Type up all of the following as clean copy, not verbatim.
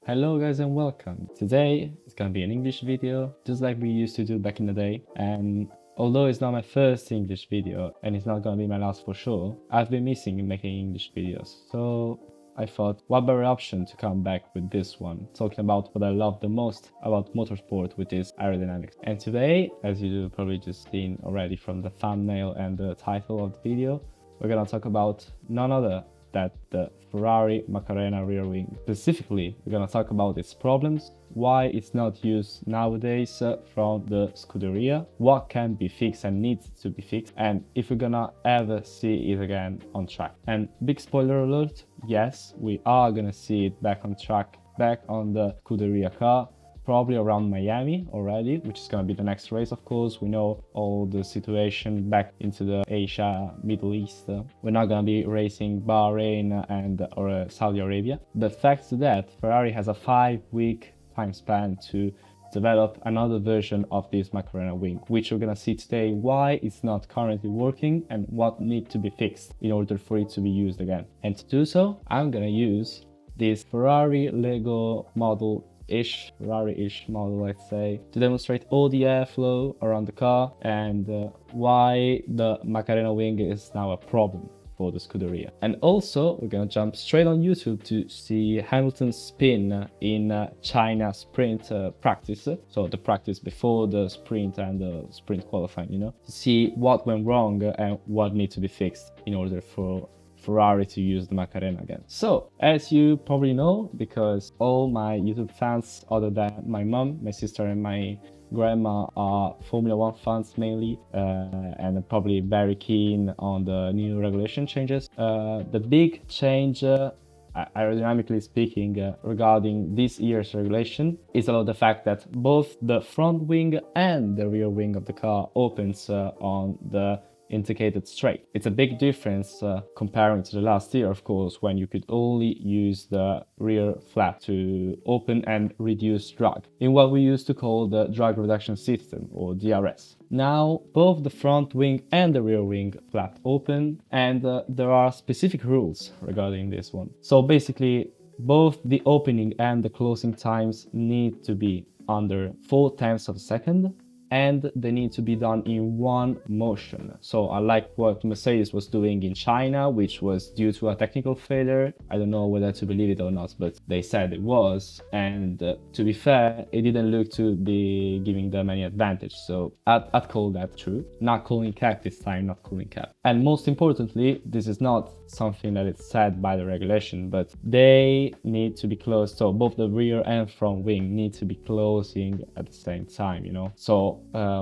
Hello guys and welcome. Today it's gonna be an English video, just like we used to do back in the day. And although it's not my first English video and it's not gonna be my last for sure, I've been missing making English videos. So I thought, what better option to come back with this one, talking about what I love the most about motorsport, which is aerodynamics. And today, as you probably just seen already from the thumbnail and the title of the video, we're gonna talk about none other than the Ferrari MACARENA rear wing. Specifically, we're gonna talk about its problems, why it's not used nowadays from the Scuderia, what can be fixed and needs to be fixed, and if we're gonna ever see it again on track. And big spoiler alert, yes, we are gonna see it back on track, back on the Scuderia car, probably around Miami already, which is going to be the next race. Of course, we know all the situation back into the Asia, Middle East. We're not going to be racing Bahrain and or Saudi Arabia. But thanks to that, Ferrari has a 5-week time span to develop another version of this MACARENA wing, which we're gonna see today why it's not currently working and what needs to be fixed in order for it to be used again. And to do so, I'm gonna use this Ferrari Lego model Ferrari-ish model, let's say, to demonstrate all the airflow around the car and why the MACARENA wing is now a problem for the Scuderia. And also, we're gonna jump straight on YouTube to see Hamilton's spin in China sprint practice, so the practice before the sprint and the sprint qualifying, to see what went wrong and what needs to be fixed in order for Ferrari to use the MACARENA again. So, as you probably know, because all my YouTube fans, other than my mom, my sister and my grandma, are Formula 1 fans mainly, and are probably very keen on the new regulation changes. The big change, aerodynamically speaking, regarding this year's regulation is about the fact that both the front wing and the rear wing of the car opens on the indicated straight. It's a big difference comparing to the last year, of course, when you could only use the rear flap to open and reduce drag in what we used to call the drag reduction system, or DRS. Now both the front wing and the rear wing flap open, and there are specific rules regarding this one. So basically, both the opening and the closing times need to be under 0.4 of a second, and they need to be done in one motion. So unlike what Mercedes was doing in China, which was due to a technical failure, I don't know whether to believe it or not, but they said it was, and to be fair, it didn't look to be giving them any advantage. So I'd call that true. Not cooling cap this time, not cooling cap. And most importantly, this is not something that is said by the regulation, but they need to be closed. So both the rear and front wing need to be closing at the same time, So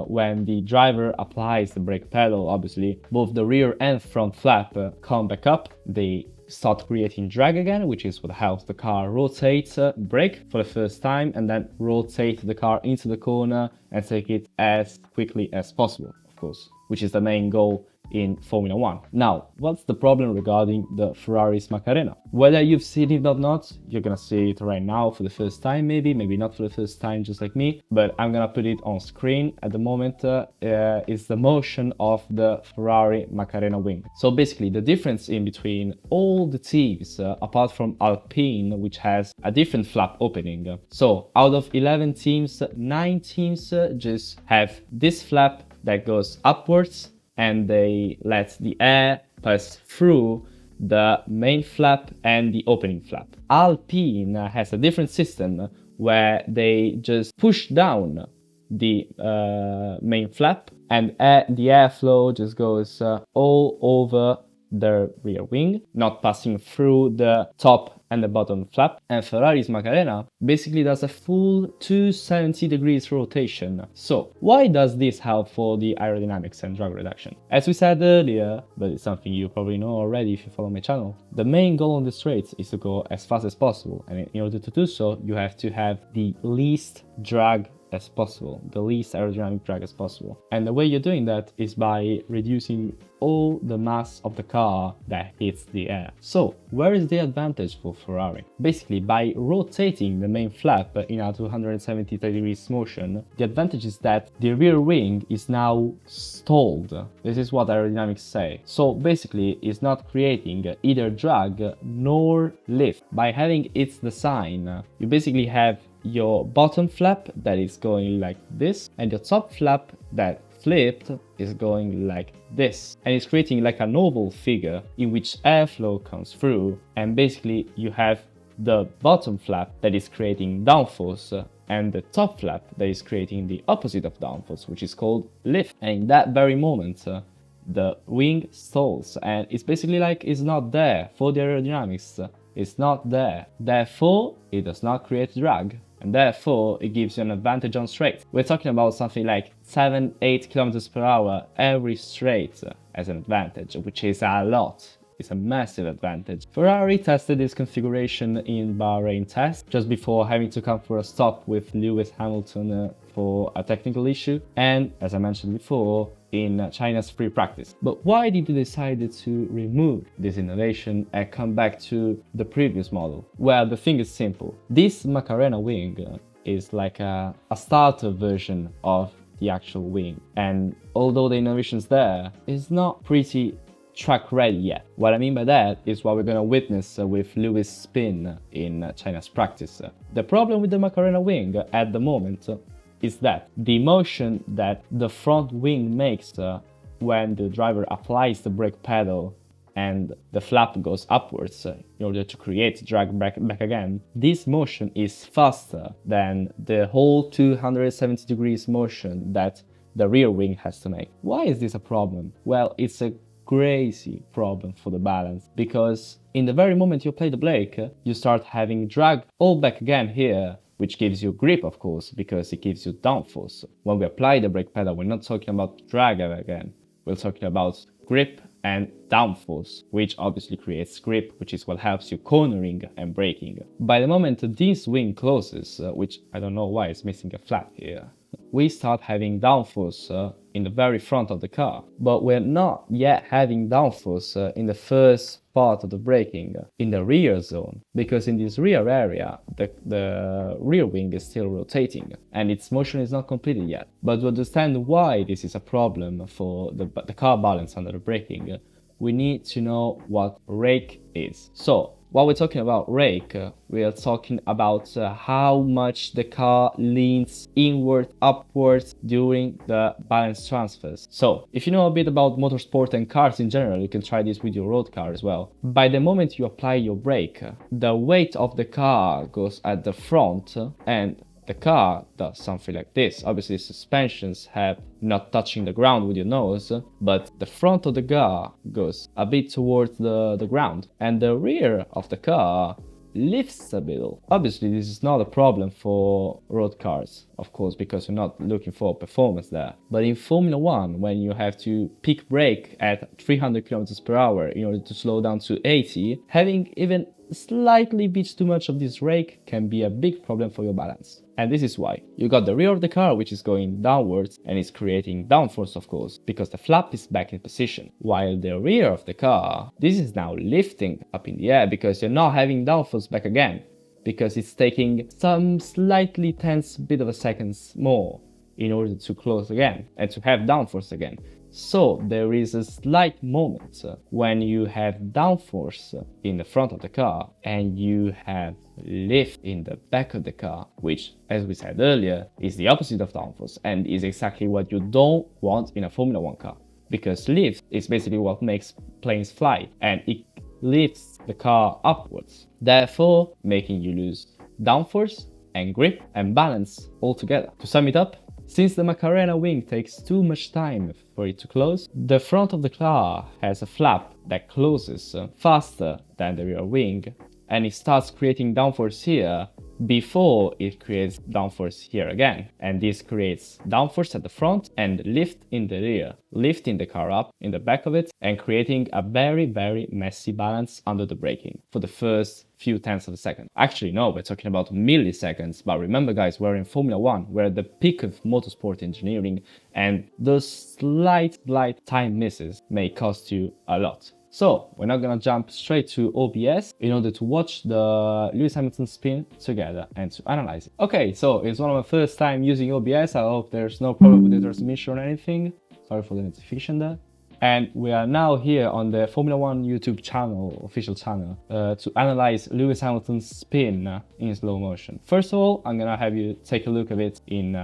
when the driver applies the brake pedal, obviously both the rear and front flap come back up. They start creating drag again, which is what helps the car rotate, brake for the first time, and then rotate the car into the corner and take it as quickly as possible, of course, which is the main goal in Formula 1. Now, what's the problem regarding the Ferrari's MACARENA? Whether you've seen it or not, you're gonna see it right now for the first time, maybe not for the first time, just like me, but I'm gonna put it on screen. At the moment, is the motion of the Ferrari MACARENA wing. So basically, the difference in between all the teams, apart from Alpine, which has a different flap opening. So out of 11 teams, 9 teams just have this flap that goes upwards, and they let the air pass through the main flap and the opening flap. Alpine has a different system where they just push down the main flap, and the airflow just goes all over the rear wing, not passing through the top and the bottom flap. And Ferrari's MACARENA basically does a full 270 degrees rotation. So why does this help for the aerodynamics and drag reduction? As we said earlier, but it's something you probably know already if you follow my channel, the main goal on the straights is to go as fast as possible, and in order to do so, you have to have the least drag as possible, the least aerodynamic drag as possible. And the way you're doing that is by reducing all the mass of the car that hits the air. So where is the advantage for Ferrari? Basically, by rotating the main flap in a 270 degrees motion, the advantage is that the rear wing is now stalled. This is what aerodynamics say. So basically, it's not creating either drag nor lift. By having its design, you basically have your bottom flap that is going like this, and your top flap that flipped is going like this, and it's creating like an oval figure in which airflow comes through, and basically you have the bottom flap that is creating downforce and the top flap that is creating the opposite of downforce, which is called lift. And in that very moment the wing stalls, and it's basically like it's not there for the aerodynamics. It's not there, therefore it does not create drag, and therefore it gives you an advantage on straight. We're talking about something like 7-8 kilometers per hour every straight as an advantage, which is a lot. It's a massive advantage. Ferrari tested this configuration in Bahrain test just before having to come for a stop with Lewis Hamilton for a technical issue, and as I mentioned before, in China's free practice. But why did they decide to remove this innovation and come back to the previous model? Well, the thing is simple. This MACARENA wing is like a starter version of the actual wing, and although the innovation's there, it's not pretty track ready yet. What I mean by that is what we're gonna witness with Lewis' spin in China's practice. The problem with the MACARENA wing at the moment is that the motion that the front wing makes when the driver applies the brake pedal and the flap goes upwards in order to create drag back again, this motion is faster than the whole 270 degrees motion that the rear wing has to make. Why is this a problem? Well, it's a crazy problem for the balance, because in the very moment you apply the brake, you start having drag all back again here, which gives you grip, of course, because it gives you downforce. When we apply the brake pedal, we're not talking about drag again. We're talking about grip and downforce, which obviously creates grip, which is what helps you cornering and braking. By the moment this wing closes, which I don't know why it's missing a flap here, we start having downforce in the very front of the car, but we're not yet having downforce in the first part of the braking, in the rear zone, because in this rear area the rear wing is still rotating and its motion is not completed yet. But to understand why this is a problem for the car balance under the braking, we need to know what rake is. So while we're talking about rake, we are talking about how much the car leans inward, upwards during the balance transfers. So if you know a bit about motorsport and cars in general, you can try this with your road car as well. By the moment you apply your brake, the weight of the car goes at the front and the car does something like this. Obviously suspensions have not touching the ground with your nose, but the front of the car goes a bit towards the ground, and the rear of the car lifts a bit. Obviously this is not a problem for road cars, of course, because you're not looking for performance there. But in Formula 1, when you have to peak brake at 300 kilometers per hour in order to slow down to 80, having even slightly bit too much of this rake can be a big problem for your balance. And this is why you got the rear of the car, which is going downwards and is creating downforce, of course, because the flap is back in position, while the rear of the car, this is now lifting up in the air because you're not having downforce back again, because it's taking some slightly tense bit of a seconds more in order to close again and to have downforce again. So there is a slight moment when you have downforce in the front of the car and you have lift in the back of the car, which, as we said earlier, is the opposite of downforce and is exactly what you don't want in a Formula 1 car, because lift is basically what makes planes fly and it lifts the car upwards, therefore making you lose downforce and grip and balance altogether. To sum it up, since the MACARENA wing takes too much time for it to close, the front of the car has a flap that closes faster than the rear wing, and it starts creating downforce here before it creates downforce here again. And this creates downforce at the front and lift in the rear, lifting the car up in the back of it and creating a very, very messy balance under the braking for the first few tenths of a second. Actually, no, we're talking about milliseconds. But remember, guys, we're in Formula One. We're at the peak of motorsport engineering, and those slight time misses may cost you a lot. So we're not gonna jump straight to OBS in order to watch the Lewis Hamilton spin together and to analyze it. Okay, so it's one of my first time using OBS. I hope there's no problem with the transmission or anything. Sorry for the notification there. And we are now here on the Formula One YouTube channel, official channel, to analyze Lewis Hamilton's spin in slow motion. First of all, I'm gonna have you take a look at it in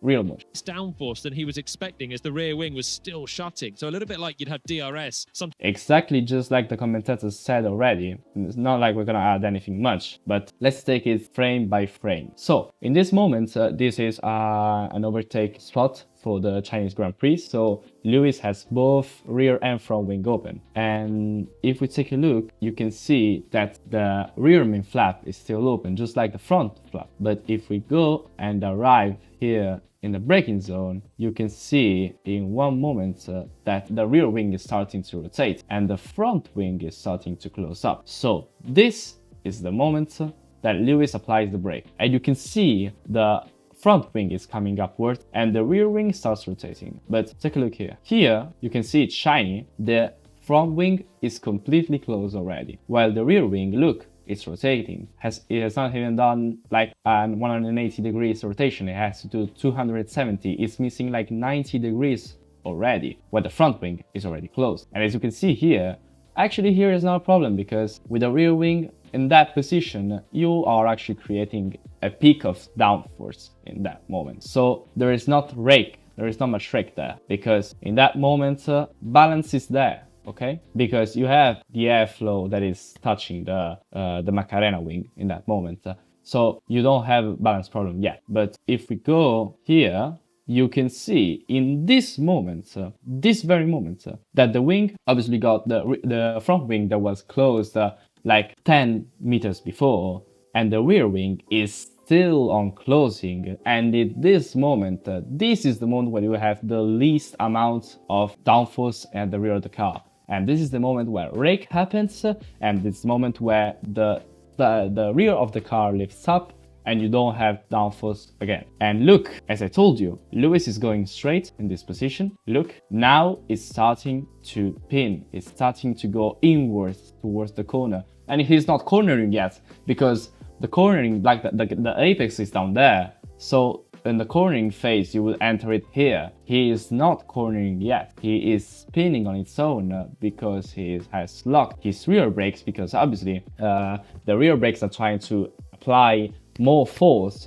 real motion. It's downforce than he was expecting as the rear wing was still shutting. So a little bit like you'd have DRS. Exactly just like the commentators said already. It's not like we're gonna add anything much, but let's take it frame by frame. So in this moment, this is an overtake spot for the Chinese Grand Prix. So Lewis has both rear and front wing open. And if we take a look, you can see that the rear main flap is still open, just like the front flap. But if we go and arrive here in the braking zone, you can see in one moment that the rear wing is starting to rotate and the front wing is starting to close up. So this is the moment that Lewis applies the brake. And you can see the front wing is coming upward and the rear wing starts rotating. But take a look here. Here, you can see it's shiny. The front wing is completely closed already, while the rear wing, look, it's rotating. It has not even done like an 180 degrees rotation. It has to do 270. It's missing like 90 degrees already, while the front wing is already closed. And as you can see here, actually here is not a problem, because with the rear wing in that position, you are actually creating a peak of downforce in that moment. So there is not much rake there, because in that moment, balance is there. Okay, because you have the airflow that is touching the MACARENA wing in that moment, so you don't have a balance problem yet. But if we go here, you can see in this moment, this very moment, that the wing obviously got the front wing that was closed like 10 meters before, and the rear wing is still on closing. And in this moment, this is the moment where you have the least amount of downforce at the rear of the car. And this is the moment where rake happens, and it's the moment where the rear of the car lifts up and you don't have downforce again. And look, as I told you, Lewis is going straight in this position. Look, now it's starting to pin. It's starting to go inwards towards the corner. And he's not cornering yet, because the cornering, like the apex is down there. So in the cornering phase, you will enter it here. He is not cornering yet. He is spinning on its own because he has locked his rear brakes, because obviously the rear brakes are trying to apply more force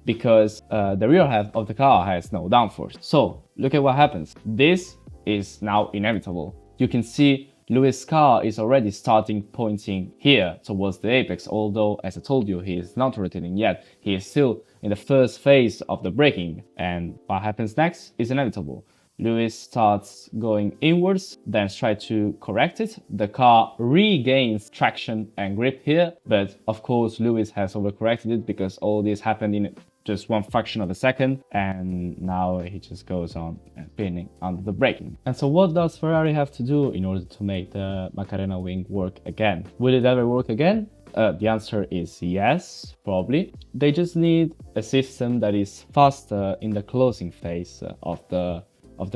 because the rear half of the car has no downforce. So look at what happens. This is now inevitable. You can see Lewis' car is already starting pointing here towards the apex, although, as I told you, he is not rotating yet. He is still in the first phase of the braking. And what happens next is inevitable. Lewis starts going inwards, then tries to correct it. The car regains traction and grip here, but of course Lewis has overcorrected it, because all this happened in just one fraction of a second, and now he just goes on pinning under the braking. And so what does Ferrari have to do in order to make the MACARENA wing work again? Will it ever work again? The answer is yes, probably. They just need a system that is faster in the closing phase of the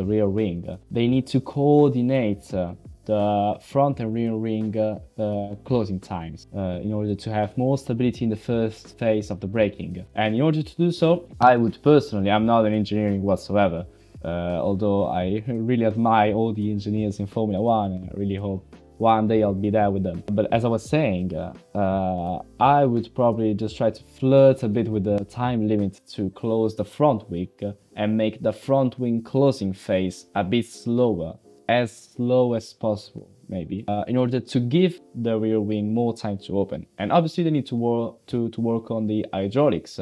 rear wing. They need to coordinate the front and rear wing closing times in order to have more stability in the first phase of the braking. And in order to do so, I would personally, I'm not an engineering whatsoever, although I really admire all the engineers in Formula One, and I really hope one day I'll be there with them. But as I was saying, I would probably just try to flirt a bit with the time limit to close the front wing and make the front wing closing phase a bit slower, as slow as possible, maybe, in order to give the rear wing more time to open. And obviously they need to work on the hydraulics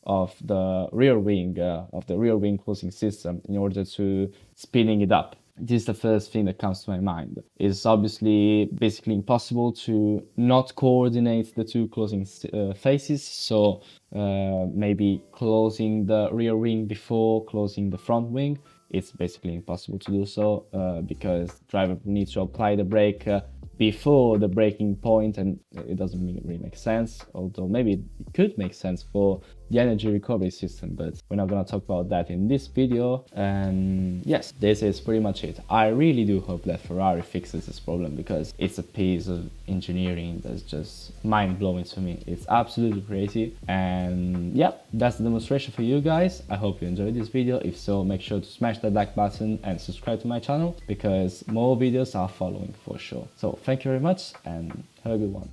of the rear wing closing system in order to speeding it up. this is the first thing that comes to my mind. It's obviously basically impossible to not coordinate the two closing faces, so maybe closing the rear wing before closing the front wing. It's basically impossible to do so because driver needs to apply the brake before the braking point, and it doesn't really make sense, although maybe it could make sense for the energy recovery system, but we're not going to talk about that in this video. And yes, this is pretty much it. I really do hope that Ferrari fixes this problem, because it's a piece of engineering that's just mind-blowing to me. It's absolutely crazy. And yeah, that's the demonstration for you guys. I hope you enjoyed this video. If so, make sure to smash that like button and subscribe to my channel, because more videos are following for sure. So thank you very much and have a good one.